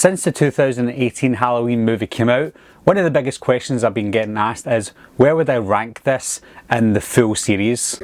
Since the 2018 Halloween movie came out, one of the biggest questions I've been getting asked is, where would I rank this in the full series?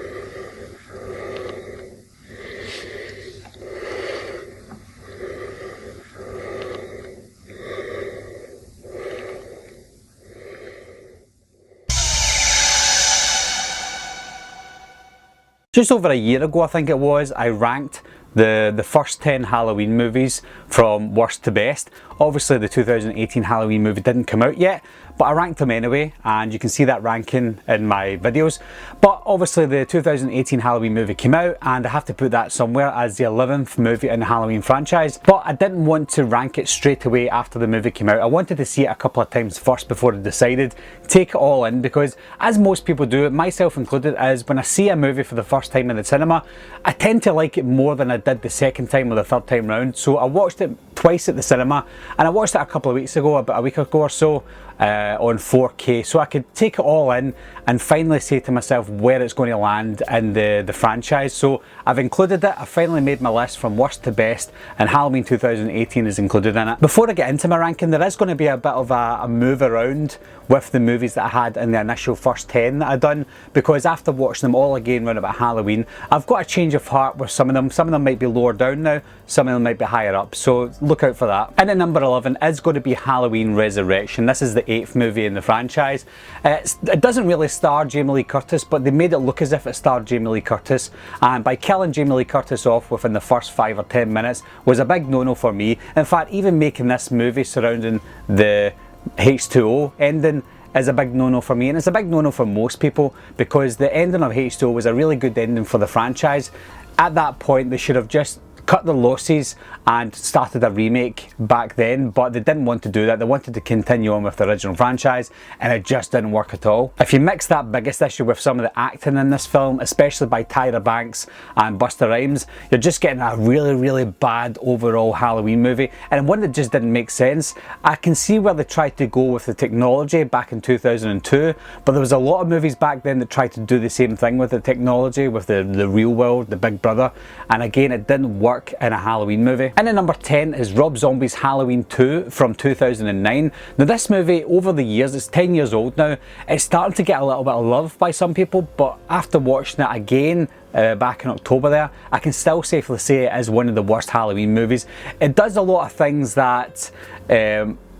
Just over a year ago, I think it was, I ranked the first 10 Halloween movies from worst to best. Obviously the 2018 Halloween movie didn't come out yet, but I ranked them anyway, and you can see that ranking in my videos. But obviously the 2018 Halloween movie came out, and I have to put that somewhere as the 11th movie in the Halloween franchise. But I didn't want to rank it straight away after the movie came out. I wanted to see it a couple of times first before I decided, take it all in, because as most people do, myself included, is when I see a movie for the first time in the cinema, I tend to like it more than I did the second time or the third time round. So I watched it twice at the cinema, and I watched it a couple of weeks ago, about a week ago or so, on 4K, so I could take it all in and finally say to myself where it's going to land in the franchise. So I've included it. I finally made my list from worst to best, and Halloween 2018 is included in it. Before I get into my ranking, there is going to be a bit of a move around with the movies that I had in the initial first 10 that I've done, because after watching them all again round about Halloween, I've got a change of heart with some of them. Some of them might be lower down now, some of them might be higher up, so look out for that. And at number 11 is going to be Halloween Resurrection. This is the 8th movie in the franchise. It doesn't really star Jamie Lee Curtis, but they made it look as if it starred Jamie Lee Curtis, and by killing Jamie Lee Curtis off within the first 5 or 10 minutes was a big no-no for me. In fact, even making this movie surrounding the H2O ending is a big no-no for me, and it's a big no-no for most people, because the ending of H2O was a really good ending for the franchise. At that point, they should have just cut their losses and started a remake back then, but they didn't want to do that. They wanted to continue on with the original franchise, and it just didn't work at all. If you mix that biggest issue with some of the acting in this film, especially by Tyra Banks and Busta Rhymes, you're just getting a really bad overall Halloween movie, and one that just didn't make sense. I can see where they tried to go with the technology back in 2002, but there was a lot of movies back then that tried to do the same thing with the technology, with the real world, the Big Brother, and again, it didn't work in a Halloween movie. And at number 10 is Rob Zombie's Halloween 2 from 2009. Now this movie, over the years, it's 10 years old now, it's starting to get a little bit of love by some people, but after watching it again back in October there, I can still safely say it is one of the worst Halloween movies. It does a lot of things that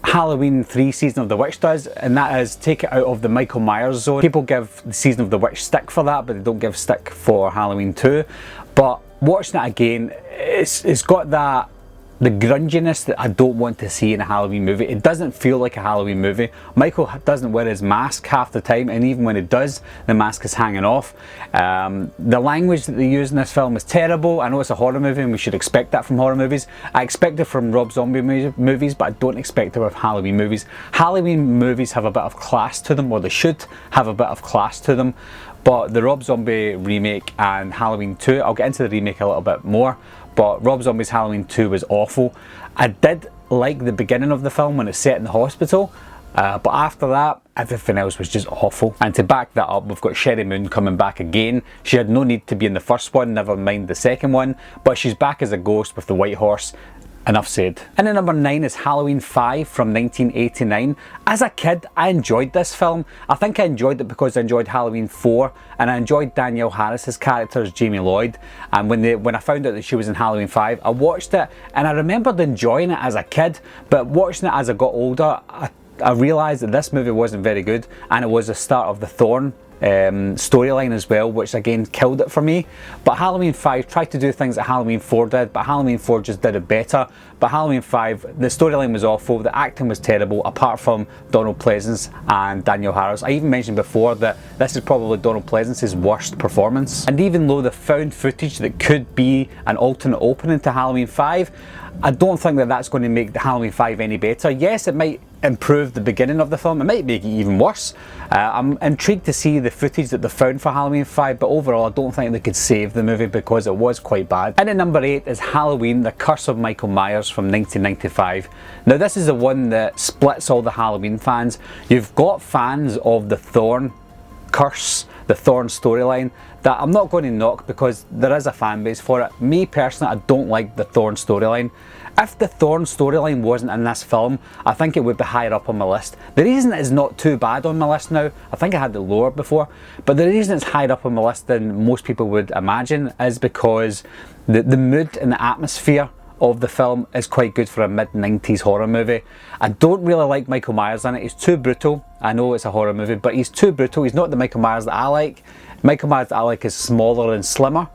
Halloween 3 Season of the Witch does, and that is take it out of the Michael Myers zone. People give the Season of the Witch stick for that, but they don't give stick for Halloween 2. But watching it again, it's got the grunginess that I don't want to see in a Halloween movie. It doesn't feel like a Halloween movie. Michael doesn't wear his mask half the time, and even when he does, the mask is hanging off. The language that they use in this film is terrible. I know it's a horror movie and we should expect that from horror movies. I expect it from Rob Zombie movies, but I don't expect it with Halloween movies. Halloween movies have a bit of class to them, or they should have a bit of class to them. But the Rob Zombie remake and Halloween 2, I'll get into the remake a little bit more, but Rob Zombie's Halloween 2 was awful. I did like the beginning of the film when it's set in the hospital, but after that, everything else was just awful. And to back that up, we've got Sherry Moon coming back again. She had no need to be in the first one, never mind the second one, but she's back as a ghost with the white horse. Enough said. And at number 9 is Halloween 5 from 1989. As a kid, I enjoyed this film. I think I enjoyed it because I enjoyed Halloween 4, and I enjoyed Danielle Harris's character as Jamie Lloyd. And when I found out that she was in Halloween 5, I watched it, and I remembered enjoying it as a kid, but watching it as I got older, I realised that this movie wasn't very good, and it was the start of the Thorn storyline as well, which again killed it for me. But Halloween 5 tried to do things that Halloween 4 did, but Halloween 4 just did it better. But Halloween 5, the storyline was awful, the acting was terrible, apart from Donald Pleasence and Danielle Harris. I even mentioned before that this is probably Donald Pleasence's worst performance. And even though they found footage that could be an alternate opening to Halloween 5, I don't think that that's going to make the Halloween 5 any better. Yes, it might improve the beginning of the film, it might make it even worse. I'm intrigued to see the footage that they found for Halloween 5, but overall I don't think they could save the movie because it was quite bad. And at number 8 is Halloween, The Curse of Michael Myers from 1995. Now this is the one that splits all the Halloween fans. You've got fans of the Thorn curse, the Thorn storyline, that I'm not going to knock because there is a fan base for it. Me personally, I don't like the Thorn storyline. If the Thorn storyline wasn't in this film, I think it would be higher up on my list. The reason it's not too bad on my list now, I think I had it lower before, but the reason it's higher up on my list than most people would imagine is because the mood and the atmosphere of the film is quite good for a mid-90s horror movie. I don't really like Michael Myers in it. He's too brutal. I know it's a horror movie, but he's too brutal. He's not the Michael Myers that I like. Michael Myers that I like is smaller and slimmer.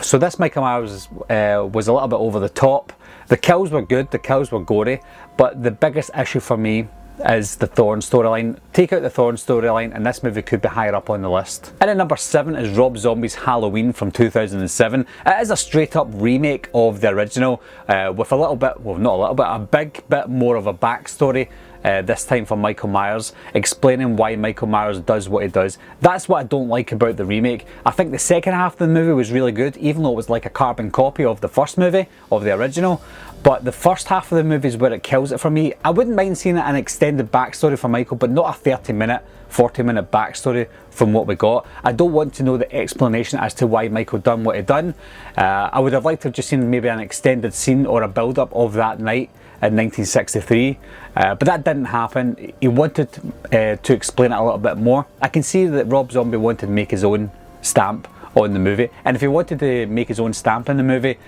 So this Michael Myers was a little bit over the top. The kills were good, the kills were gory, but the biggest issue for me is the Thorn storyline. Take out the Thorn storyline and this movie could be higher up on the list. And at number 7 is Rob Zombie's Halloween from 2007. It is a straight up remake of the original with a little bit, well not a little bit, a big bit more of a backstory. This time for Michael Myers, explaining why Michael Myers does what he does. That's what I don't like about the remake. I think the second half of the movie was really good, even though it was like a carbon copy of the first movie, of the original. But the first half of the movie is where it kills it for me. I wouldn't mind seeing an extended backstory for Michael, but not a 30-minute, 40-minute backstory from what we got. I don't want to know the explanation as to why Michael done what he done. I would have liked to have just seen maybe an extended scene or a build-up of that night in 1963, but that didn't happen. He wanted to explain it a little bit more. I can see that Rob Zombie wanted to make his own stamp on the movie, and if he wanted to make his own stamp in the movie,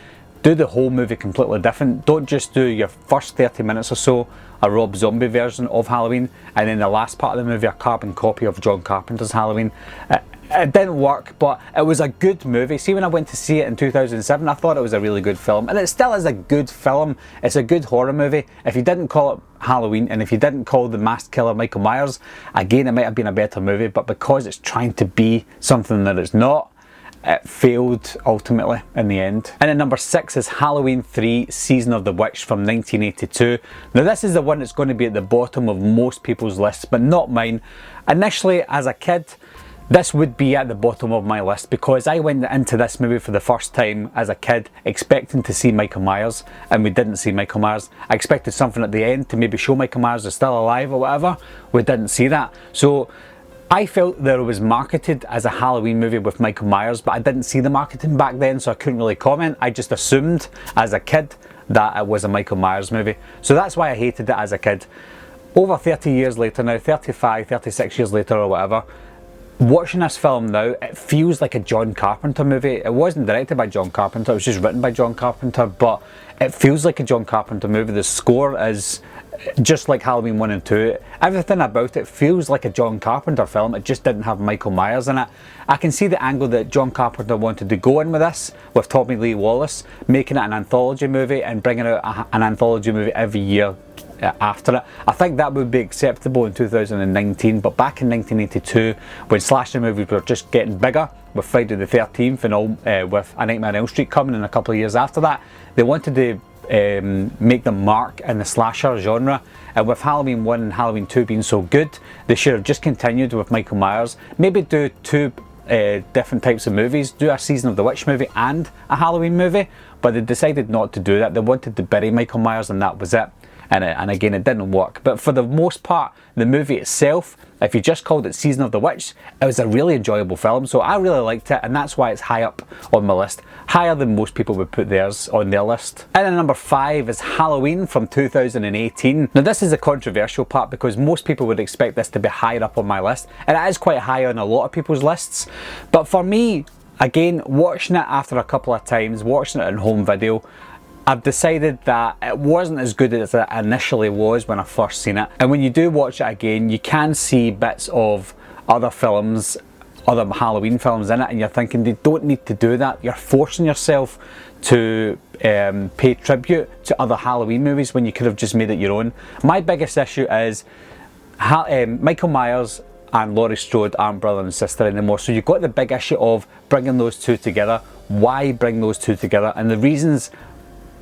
do the whole movie completely different. Don't just do your first 30 minutes or so a Rob Zombie version of Halloween, and then the last part of the movie a carbon copy of John Carpenter's Halloween. It didn't work, but it was a good movie. See, when I went to see it in 2007, I thought it was a really good film, and it still is a good film. It's a good horror movie. If you didn't call it Halloween, and if you didn't call the masked killer Michael Myers, again, it might have been a better movie, but because it's trying to be something that it's not, it failed ultimately in the end. And at number 6 is Halloween 3 Season of the Witch from 1982. Now this is the one that's going to be at the bottom of most people's lists, but not mine. Initially, as a kid, this would be at the bottom of my list because I went into this movie for the first time as a kid expecting to see Michael Myers, and we didn't see Michael Myers. I expected something at the end to maybe show Michael Myers is still alive or whatever. We didn't see that. So I felt that it was marketed as a Halloween movie with Michael Myers, but I didn't see the marketing back then, so I couldn't really comment. I just assumed as a kid that it was a Michael Myers movie. So that's why I hated it as a kid. Over 30 years later now, 35, 36 years later or whatever, watching this film now, it feels like a John Carpenter movie. It wasn't directed by John Carpenter, it was just written by John Carpenter, but it feels like a John Carpenter movie. The score is just like Halloween 1 and 2. Everything about it feels like a John Carpenter film. It just didn't have Michael Myers in it. I can see the angle that John Carpenter wanted to go in with this, with Tommy Lee Wallace, making it an anthology movie and bringing out an anthology movie every year after it. I think that would be acceptable in 2019, but back in 1982, when slasher movies were just getting bigger, with Friday the 13th and all, with A Nightmare on Elm Street coming in a couple of years after that, they wanted to make them mark in the slasher genre, and with Halloween 1 and Halloween 2 being so good, they should have just continued with Michael Myers. Maybe do two different types of movies, do a Season of the Witch movie and a Halloween movie, but they decided not to do that. They wanted to bury Michael Myers and that was it. And again, it didn't work. But for the most part, the movie itself, if you just called it Season of the Witch, it was a really enjoyable film. So I really liked it, and that's why it's high up on my list. Higher than most people would put theirs on their list. And at number 5 is Halloween from 2018. Now this is the controversial part because most people would expect this to be higher up on my list. And it is quite high on a lot of people's lists. But for me, again, watching it after a couple of times, watching it on home video, I've decided that it wasn't as good as it initially was when I first seen it. And when you do watch it again, you can see bits of other films, other Halloween films in it, and you're thinking they don't need to do that. You're forcing yourself to pay tribute to other Halloween movies when you could have just made it your own. My biggest issue is Michael Myers and Laurie Strode aren't brother and sister anymore. So you've got the big issue of bringing those two together. Why bring those two together? And the reasons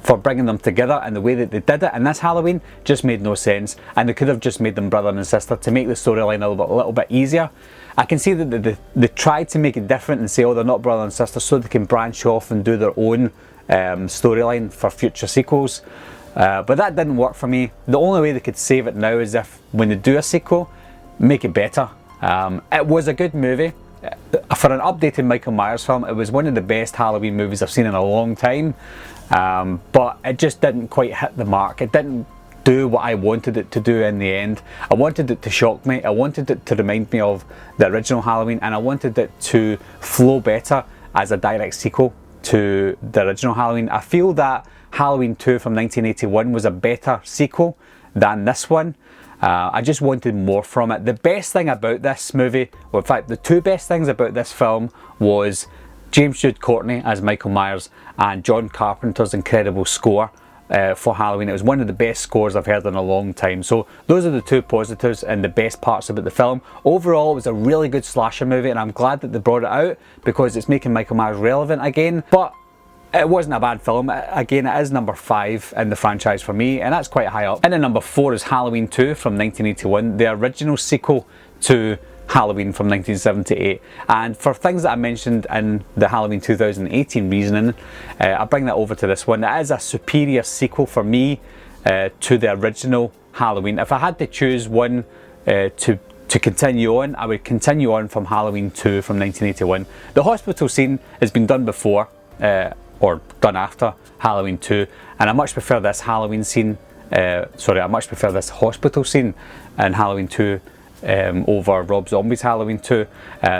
for bringing them together and the way that they did it in this Halloween just made no sense, and they could have just made them brother and sister to make the storyline a little bit easier. I can see that they tried to make it different and say, oh, they're not brother and sister, so they can branch off and do their own storyline for future sequels, but that didn't work for me. The only way they could save it now is if, when they do a sequel, make it better. It was a good movie. For an updated Michael Myers film, it was one of the best Halloween movies I've seen in a long time. but it just didn't quite hit the mark. It didn't do what I wanted it to do in the end. I wanted it to shock me, I wanted it to remind me of the original Halloween, and I wanted it to flow better as a direct sequel to the original Halloween. I feel that Halloween 2 from 1981 was a better sequel than this one. I just wanted more from it. The best thing about this movie, well, in fact the two best things about this film, was James Jude Courtney as Michael Myers and John Carpenter's incredible score for Halloween. It was one of the best scores I've heard in a long time. So those are the two positives and the best parts about the film. Overall, it was a really good slasher movie, and I'm glad that they brought it out because it's making Michael Myers relevant again. But it wasn't a bad film. Again, it is number 5 in the franchise for me, and that's quite high up. And then number 4 is Halloween 2 from 1981, the original sequel to Halloween from 1978. And for things that I mentioned in the Halloween 2018 reasoning, I bring that over to this one. It is a superior sequel for me to the original Halloween. If I had to choose one to continue on, I would continue on from Halloween 2 from 1981. The hospital scene has been done before, or done after Halloween 2, and I much prefer this Halloween scene, I much prefer this hospital scene in Halloween 2 over Rob Zombie's Halloween 2,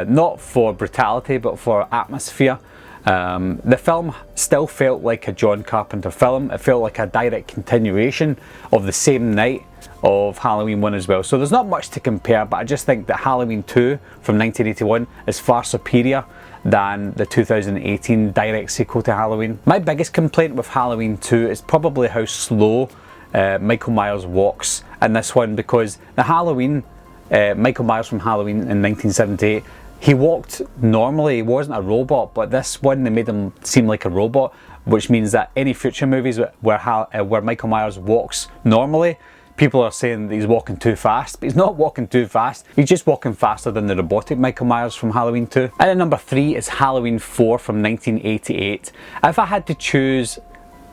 not for brutality but for atmosphere. The film still felt like a John Carpenter film. It felt like a direct continuation of the same night of Halloween 1 as well. So there's not much to compare, but I just think that Halloween 2 from 1981 is far superior than the 2018 direct sequel to Halloween. My biggest complaint with Halloween 2 is probably how slow Michael Myers walks in this one, because the Halloween Michael Myers from Halloween in 1978, he walked normally, he wasn't a robot, but this one they made him seem like a robot, which means that any future movies where Michael Myers walks normally, people are saying that he's walking too fast, but he's not walking too fast, he's just walking faster than the robotic Michael Myers from Halloween 2. And then number 3 is Halloween 4 from 1988. If I had to choose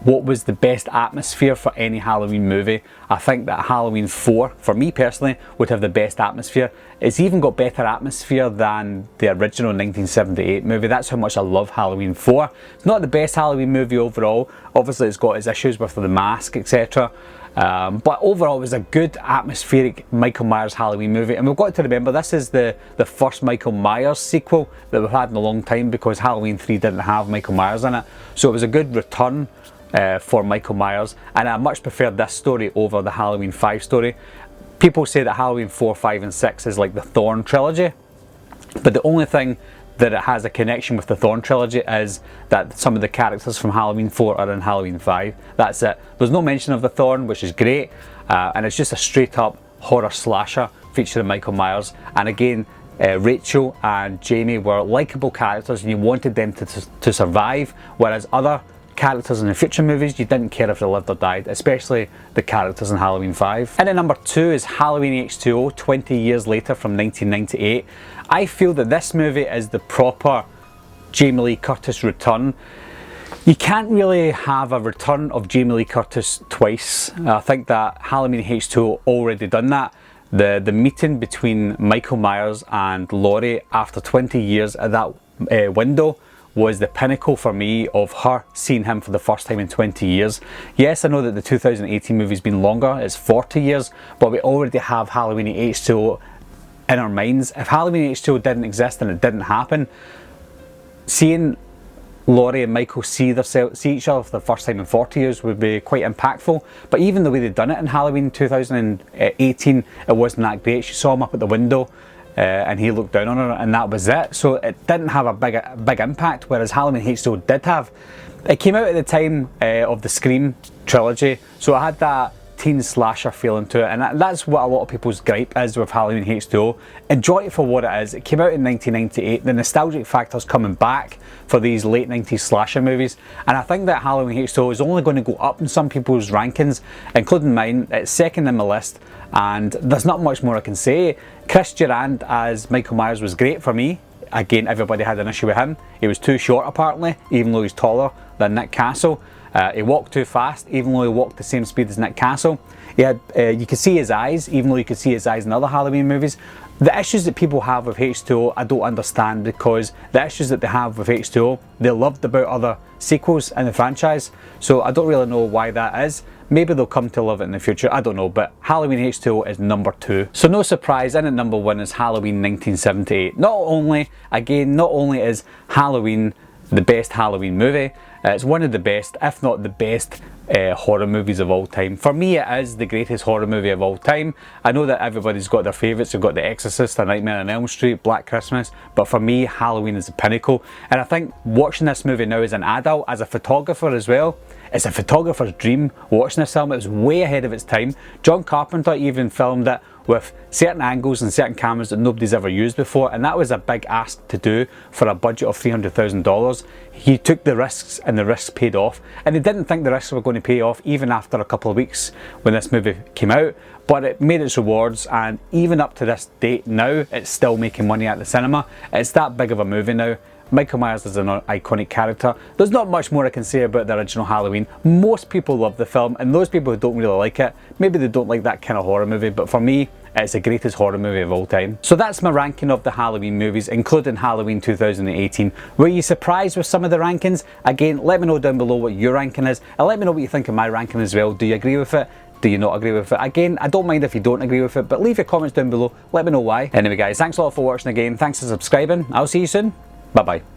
what was the best atmosphere for any Halloween movie, I think that Halloween 4, for me personally, would have the best atmosphere. It's even got better atmosphere than the original 1978 movie. That's how much I love Halloween 4. It's not the best Halloween movie overall. Obviously it's got its issues with the mask, etc. But overall it was a good atmospheric Michael Myers Halloween movie. And we've got to remember, this is the first Michael Myers sequel that we've had in a long time, because Halloween 3 didn't have Michael Myers in it. So it was a good return for Michael Myers, and I much prefer this story over the Halloween 5 story. People say that Halloween 4, 5 and 6 is like the Thorn trilogy, but the only thing that it has a connection with the Thorn trilogy is that some of the characters from Halloween 4 are in Halloween 5. That's it. There's no mention of the Thorn, which is great, and it's just a straight up horror slasher featuring Michael Myers. And again, Rachel and Jamie were likeable characters and you wanted them to survive, whereas other characters in the future movies, you didn't care if they lived or died, especially the characters in Halloween 5. And then number 2 is Halloween H2O, 20 years later from 1998. I feel that this movie is the proper Jamie Lee Curtis return. You can't really have a return of Jamie Lee Curtis twice. I think that Halloween H2O already done that. The meeting between Michael Myers and Laurie after 20 years at that window was the pinnacle for me of her seeing him for the first time in 20 years. Yes, I know that the 2018 movie's been longer, it's 40 years, but we already have Halloween H2O in our minds. If Halloween H2O didn't exist and it didn't happen, seeing Laurie and Michael see each other for the first time in 40 years would be quite impactful. But even the way they'd done it in Halloween 2018, it wasn't that great. She saw him up at the window, and he looked down on her, and that was it. So it didn't have a big impact, whereas Halloween H2O did have. It came out at the time of the Scream trilogy, so it had that teen slasher feeling to it, and that's what a lot of people's gripe is with Halloween H2O. Enjoy it for what it is. It came out in 1998. The nostalgic factor's coming back for these late 90s slasher movies, and I think that Halloween H2O is only going to go up in some people's rankings, including mine. It's second in my list, and there's not much more I can say. Chris Durand as Michael Myers was great for me. Again, everybody had an issue with him. He was too short apparently, even though he's taller than Nick Castle. He walked too fast, even though he walked the same speed as Nick Castle. He had, you could see his eyes, even though you could see his eyes in other Halloween movies. The issues that people have with H2O, I don't understand, because the issues that they have with H2O, they loved about other sequels in the franchise. So I don't really know why that is. Maybe they'll come to love it in the future, I don't know, but Halloween H2O is number 2. So no surprise, in at number 1 is Halloween 1978. Not only is Halloween the best Halloween movie, it's one of the best, if not the best, horror movies of all time. For me, it is the greatest horror movie of all time. I know that everybody's got their favourites. You've got The Exorcist, A Nightmare on Elm Street, Black Christmas, but for me, Halloween is the pinnacle. And I think watching this movie now as an adult, as a photographer as well, it's a photographer's dream watching this film. It was way ahead of its time. John Carpenter even filmed it with certain angles and certain cameras that nobody's ever used before, and that was a big ask to do for a budget of $300,000. He took the risks, and the risks paid off, and he didn't think the risks were going to pay off even after a couple of weeks when this movie came out, but it made its rewards, and even up to this date now, it's still making money at the cinema. It's that big of a movie now. Michael Myers is an iconic character. There's not much more I can say about the original Halloween. Most people love the film, and those people who don't really like it, maybe they don't like that kind of horror movie, but for me, it's the greatest horror movie of all time. So that's my ranking of the Halloween movies, including Halloween 2018. Were you surprised with some of the rankings? Again, let me know down below what your ranking is, and let me know what you think of my ranking as well. Do you agree with it? Do you not agree with it? Again, I don't mind if you don't agree with it, but leave your comments down below. Let me know why. Anyway guys, thanks a lot for watching again. Thanks for subscribing. I'll see you soon. Bye bye.